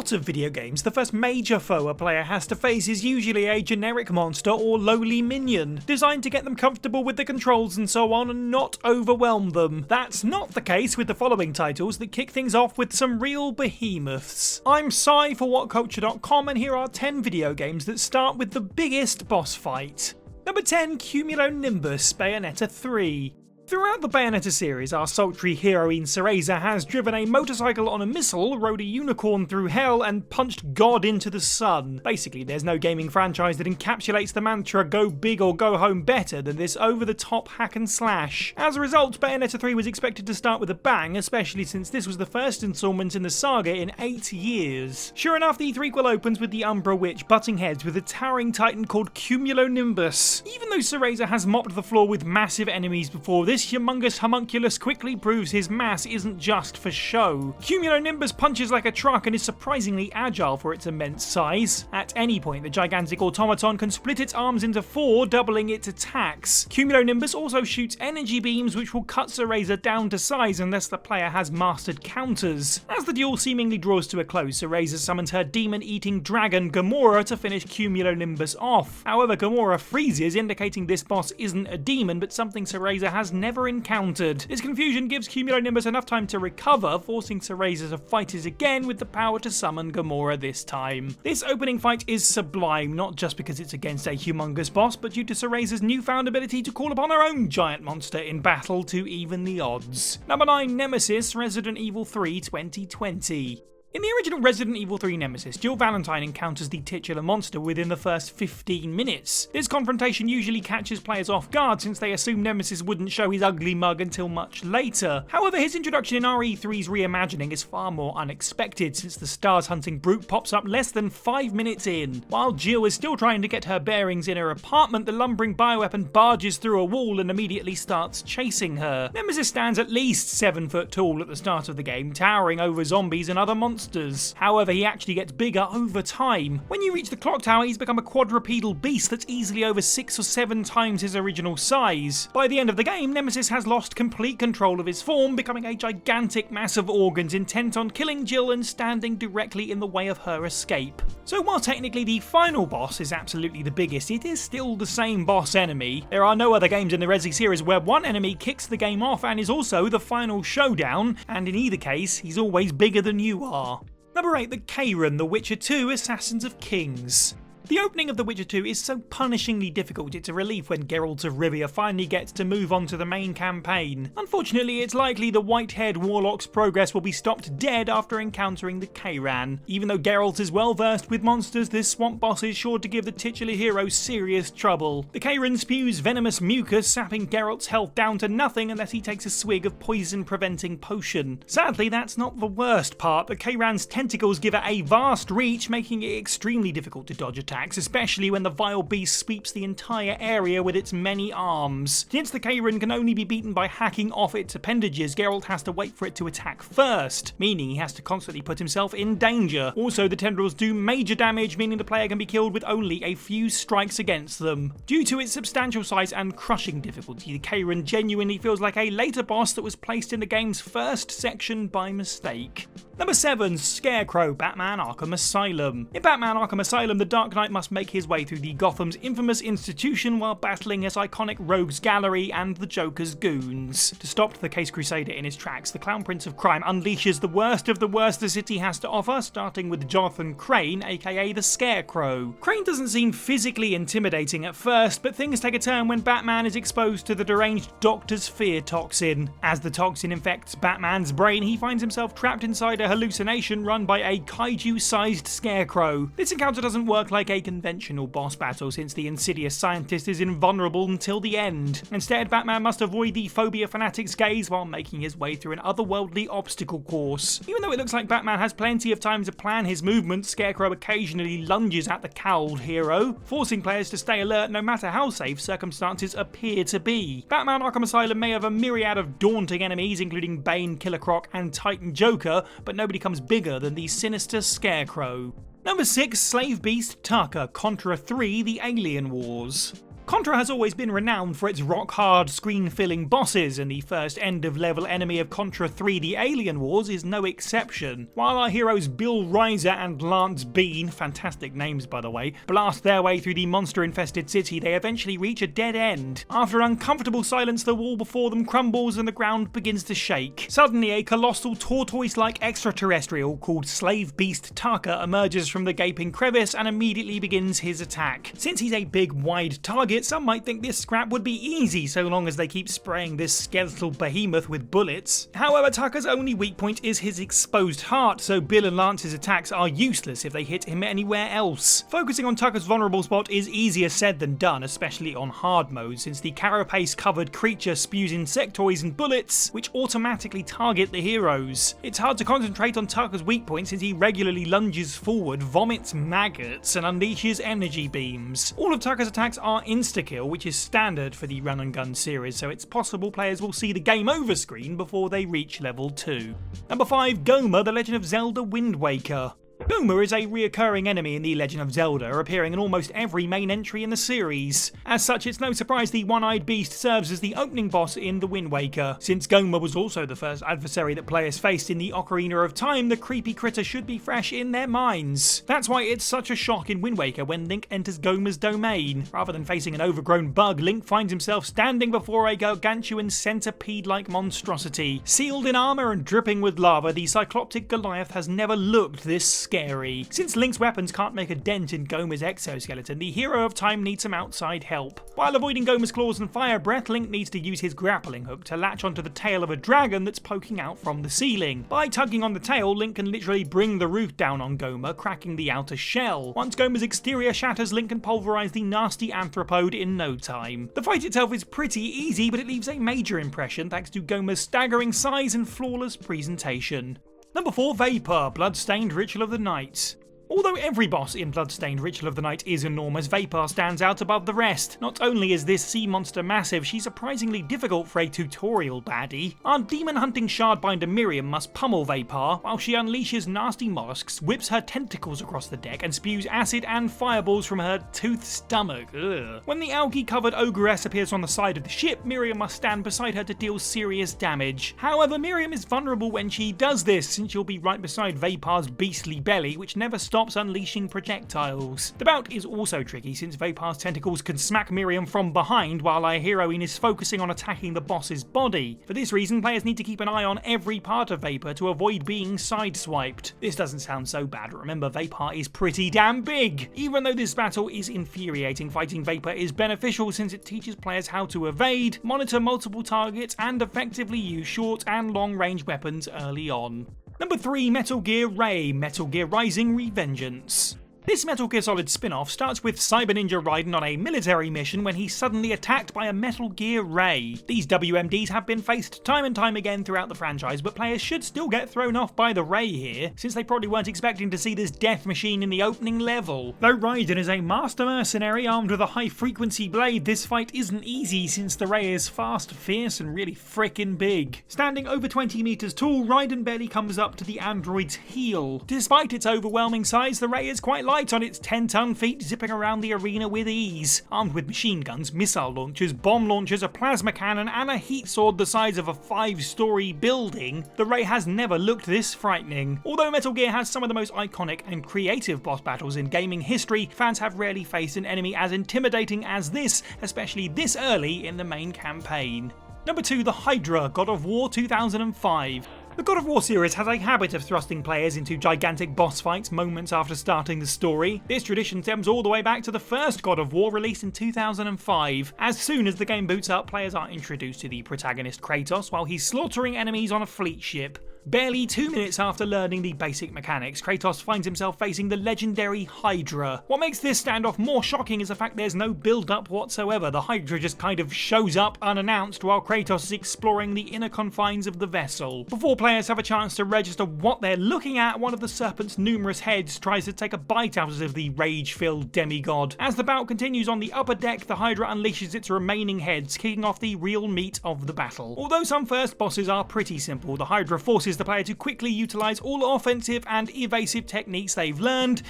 lot of video games, the first major foe a player has to face is usually a generic monster or lowly minion, designed to get them comfortable with the controls and so on and not overwhelm them. That's not the case with the following titles that kick things off with some real behemoths. I'm Sai for WhatCulture.com, and here are 10 video games that start with the biggest boss fight. Number 10, Cumulonimbus Bayonetta 3. Throughout the Bayonetta series, our sultry heroine Cereza has driven a motorcycle on a missile, rode a unicorn through hell, and punched God into the sun. Basically, there's no gaming franchise that encapsulates the mantra go big or go home better than this over-the-top hack and slash. As a result, Bayonetta 3 was expected to start with a bang, especially since this was the first installment in the saga in 8 years. Sure enough, the threequel opens with the Umbra Witch butting heads with a towering titan called Cumulonimbus. Even though Cereza has mopped the floor with massive enemies before, this humongous homunculus quickly proves his mass isn't just for show. Cumulonimbus punches like a truck and is surprisingly agile for its immense size. At any point, the gigantic automaton can split its arms into 4, doubling its attacks. Cumulonimbus also shoots energy beams which will cut Cereza down to size unless the player has mastered counters. As the duel seemingly draws to a close, Cereza summons her demon-eating dragon Gamora to finish Cumulonimbus off. However, Gamora freezes, indicating this boss isn't a demon but something Cereza has never encountered. This confusion gives Cumulonimbus enough time to recover, forcing Cereza to fight it again with the power to summon Gamora this time. This opening fight is sublime, not just because it's against a humongous boss, but due to Cereza's newfound ability to call upon her own giant monster in battle to even the odds. Number 9, Nemesis Resident Evil 3 2020. In the original Resident Evil 3 Nemesis, Jill Valentine encounters the titular monster within the first 15 minutes. This confrontation usually catches players off guard since they assume Nemesis wouldn't show his ugly mug until much later. However, his introduction in RE3's reimagining is far more unexpected since the stars-hunting brute pops up less than 5 minutes in. While Jill is still trying to get her bearings in her apartment, the lumbering bioweapon barges through a wall and immediately starts chasing her. Nemesis stands at least 7 foot tall at the start of the game, towering over zombies and other monsters. However, he actually gets bigger over time. When you reach the clock tower, he's become a quadrupedal beast that's easily over 6 or 7 times his original size. By the end of the game, Nemesis has lost complete control of his form, becoming a gigantic mass of organs intent on killing Jill and standing directly in the way of her escape. So while technically the final boss is absolutely the biggest, it is still the same boss enemy. There are no other games in the Resi series where one enemy kicks the game off and is also the final showdown, and in either case, he's always bigger than you are. Number 8, the Kayran, The Witcher 2 Assassins of Kings. The opening of The Witcher 2 is so punishingly difficult it's a relief when Geralt of Rivia finally gets to move on to the main campaign. Unfortunately, it's likely the white-haired warlock's progress will be stopped dead after encountering the Kayran. Even though Geralt is well versed with monsters, this swamp boss is sure to give the titular hero serious trouble. The Kayran spews venomous mucus, sapping Geralt's health down to nothing unless he takes a swig of poison-preventing potion. Sadly, that's not the worst part. The Kayran's tentacles give it a vast reach, making it extremely difficult to dodge attacks, especially when the vile beast sweeps the entire area with its many arms. Since the Kayran can only be beaten by hacking off its appendages, Geralt has to wait for it to attack first, meaning he has to constantly put himself in danger. Also, the tendrils do major damage, meaning the player can be killed with only a few strikes against them. Due to its substantial size and crushing difficulty, the Kayran genuinely feels like a later boss that was placed in the game's first section by mistake. Number 7, Scarecrow Batman Arkham Asylum. In Batman Arkham Asylum, the Dark Knight must make his way through the Gotham's infamous institution while battling his iconic rogues gallery and the Joker's goons. To stop the Case Crusader in his tracks, the Clown Prince of Crime unleashes the worst of the worst the city has to offer, starting with Jonathan Crane, aka the Scarecrow. Crane doesn't seem physically intimidating at first, but things take a turn when Batman is exposed to the deranged Doctor's fear toxin. As the toxin infects Batman's brain, he finds himself trapped inside a hallucination run by a kaiju-sized Scarecrow. This encounter doesn't work like a conventional boss battle since the insidious scientist is invulnerable until the end. Instead, Batman must avoid the phobia fanatic's gaze while making his way through an otherworldly obstacle course. Even though it looks like Batman has plenty of time to plan his movements, Scarecrow occasionally lunges at the cowled hero, forcing players to stay alert no matter how safe circumstances appear to be. Batman Arkham Asylum may have a myriad of daunting enemies, including Bane, Killer Croc, and Titan Joker, but nobody comes bigger than the sinister Scarecrow. Number 6, Slave Beast Taka Contra 3 The Alien Wars. Contra has always been renowned for its rock-hard, screen-filling bosses, and the first end-of-level enemy of Contra 3 The Alien Wars is no exception. While our heroes Bill Reiser and Lance Bean, fantastic names by the way, blast their way through the monster-infested city, they eventually reach a dead end. After uncomfortable silence, the wall before them crumbles and the ground begins to shake. Suddenly, a colossal tortoise-like extraterrestrial called Slave Beast Taka emerges from the gaping crevice and immediately begins his attack. Since he's a big, wide target, some might think this scrap would be easy so long as they keep spraying this skeletal behemoth with bullets. However, Taka's only weak point is his exposed heart, so Bill and Lance's attacks are useless if they hit him anywhere else. Focusing on Taka's vulnerable spot is easier said than done, especially on hard mode, since the carapace-covered creature spews insectoids and bullets, which automatically target the heroes. It's hard to concentrate on Taka's weak point since he regularly lunges forward, vomits maggots, and unleashes energy beams. All of Taka's attacks are insta-kill, which is standard for the run and gun series, so it's possible players will see the game over screen before they reach level 2. Number 5, Gohma, The Legend of Zelda Wind Waker. Gohma is a reoccurring enemy in The Legend of Zelda, appearing in almost every main entry in the series. As such, it's no surprise the one-eyed beast serves as the opening boss in The Wind Waker. Since Gohma was also the first adversary that players faced in the Ocarina of Time, the creepy critter should be fresh in their minds. That's why it's such a shock in Wind Waker when Link enters Gohma's domain. Rather than facing an overgrown bug, Link finds himself standing before a gargantuan centipede-like monstrosity. Sealed in armour and dripping with lava, the cycloptic Goliath has never looked this scary. Since Link's weapons can't make a dent in Gohma's exoskeleton, the hero of time needs some outside help. While avoiding Gohma's claws and fire breath, Link needs to use his grappling hook to latch onto the tail of a dragon that's poking out from the ceiling. By tugging on the tail, Link can literally bring the roof down on Gohma, cracking the outer shell. Once Gohma's exterior shatters, Link can pulverise the nasty anthropode in no time. The fight itself is pretty easy, but it leaves a major impression thanks to Gohma's staggering size and flawless presentation. Number 4, Vapor, Bloodstained Ritual of the Night. Although every boss in Bloodstained Ritual of the Night is enormous, Vapor stands out above the rest. Not only is this sea monster massive, she's surprisingly difficult for a tutorial baddie. Our demon-hunting shardbinder Miriam must pummel Vapor, while she unleashes nasty mollusks, whips her tentacles across the deck, and spews acid and fireballs from her toothed stomach. Ugh. When the algae-covered ogress appears on the side of the ship, Miriam must stand beside her to deal serious damage. However, Miriam is vulnerable when she does this, since she'll be right beside Vapor's beastly belly, which never stops unleashing projectiles. The bout is also tricky since Vapor's tentacles can smack Miriam from behind while our heroine is focusing on attacking the boss's body. For this reason, players need to keep an eye on every part of Vapor to avoid being sideswiped. This doesn't sound so bad, remember Vapor is pretty damn big! Even though this battle is infuriating, fighting Vapor is beneficial since it teaches players how to evade, monitor multiple targets, and effectively use short and long range weapons early on. Number 3, Metal Gear Ray, Metal Gear Rising: Revengeance. This Metal Gear Solid spin-off starts with Cyber Ninja Raiden on a military mission when he's suddenly attacked by a Metal Gear Ray. These WMDs have been faced time and time again throughout the franchise, but players should still get thrown off by the Ray here, since they probably weren't expecting to see this death machine in the opening level. Though Raiden is a master mercenary armed with a high-frequency blade, this fight isn't easy since the Ray is fast, fierce, and really frickin' big. Standing over 20 meters tall, Raiden barely comes up to the android's heel. Despite its overwhelming size, the Ray is quite light on its 10-ton feet, zipping around the arena with ease. Armed with machine guns, missile launchers, bomb launchers, a plasma cannon, and a heat sword the size of a 5-story building, the Ray has never looked this frightening. Although Metal Gear has some of the most iconic and creative boss battles in gaming history, fans have rarely faced an enemy as intimidating as this, especially this early in the main campaign. Number 2, The Hydra, God of War 2005. The God of War series has a habit of thrusting players into gigantic boss fights moments after starting the story. This tradition stems all the way back to the first God of War, released in 2005. As soon as the game boots up, players are introduced to the protagonist Kratos while he's slaughtering enemies on a fleet ship. Barely 2 minutes after learning the basic mechanics, Kratos finds himself facing the legendary Hydra. What makes this standoff more shocking is the fact there's no build-up whatsoever. The Hydra just kind of shows up unannounced while Kratos is exploring the inner confines of the vessel. Before players have a chance to register what they're looking at, one of the serpent's numerous heads tries to take a bite out of the rage-filled demigod. As the bout continues on the upper deck, the Hydra unleashes its remaining heads, kicking off the real meat of the battle. Although some first bosses are pretty simple, the Hydra forces the player to quickly utilise all offensive and evasive techniques they've learned,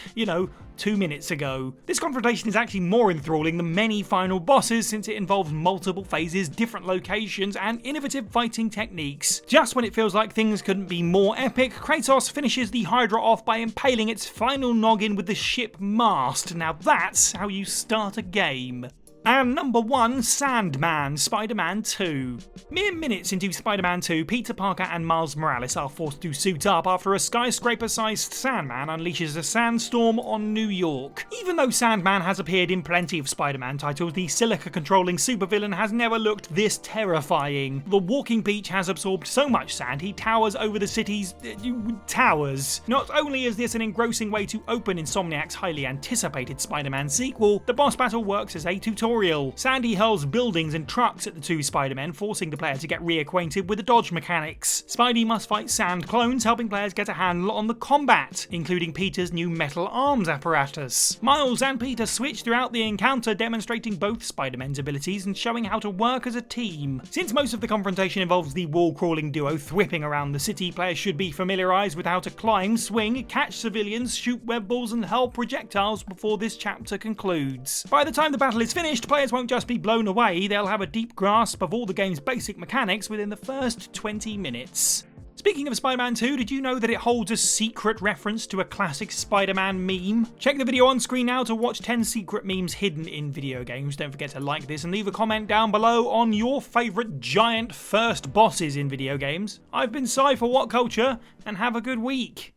2 minutes ago. This confrontation is actually more enthralling than many final bosses since it involves multiple phases, different locations, and innovative fighting techniques. Just when it feels like things couldn't be more epic, Kratos finishes the Hydra off by impaling its final noggin with the ship mast. Now that's how you start a game. And number 1, Sandman, Spider-Man 2. Mere minutes into Spider-Man 2, Peter Parker and Miles Morales are forced to suit up after a skyscraper-sized Sandman unleashes a sandstorm on New York. Even though Sandman has appeared in plenty of Spider-Man titles, the silica-controlling supervillain has never looked this terrifying. The walking beach has absorbed so much sand, he towers over the city's towers. Not only is this an engrossing way to open Insomniac's highly anticipated Spider-Man sequel, the boss battle works as a tutorial. Sandy hurls buildings and trucks at the two Spider-Men, forcing the player to get reacquainted with the dodge mechanics. Spidey must fight sand clones, helping players get a handle on the combat, including Peter's new metal arms apparatus. Miles and Peter switch throughout the encounter, demonstrating both Spider-Men's abilities and showing how to work as a team. Since most of the confrontation involves the wall-crawling duo thwipping around the city, players should be familiarised with how to climb, swing, catch civilians, shoot web balls and hurl projectiles before this chapter concludes. By the time the battle is finished, players won't just be blown away, they'll have a deep grasp of all the game's basic mechanics within the first 20 minutes. Speaking of Spider-Man 2, did you know that it holds a secret reference to a classic Spider-Man meme? Check the video on screen now to watch 10 secret memes hidden in video games. Don't forget to like this and leave a comment down below on your favourite giant first bosses in video games. I've been Sai for WhatCulture, and have a good week.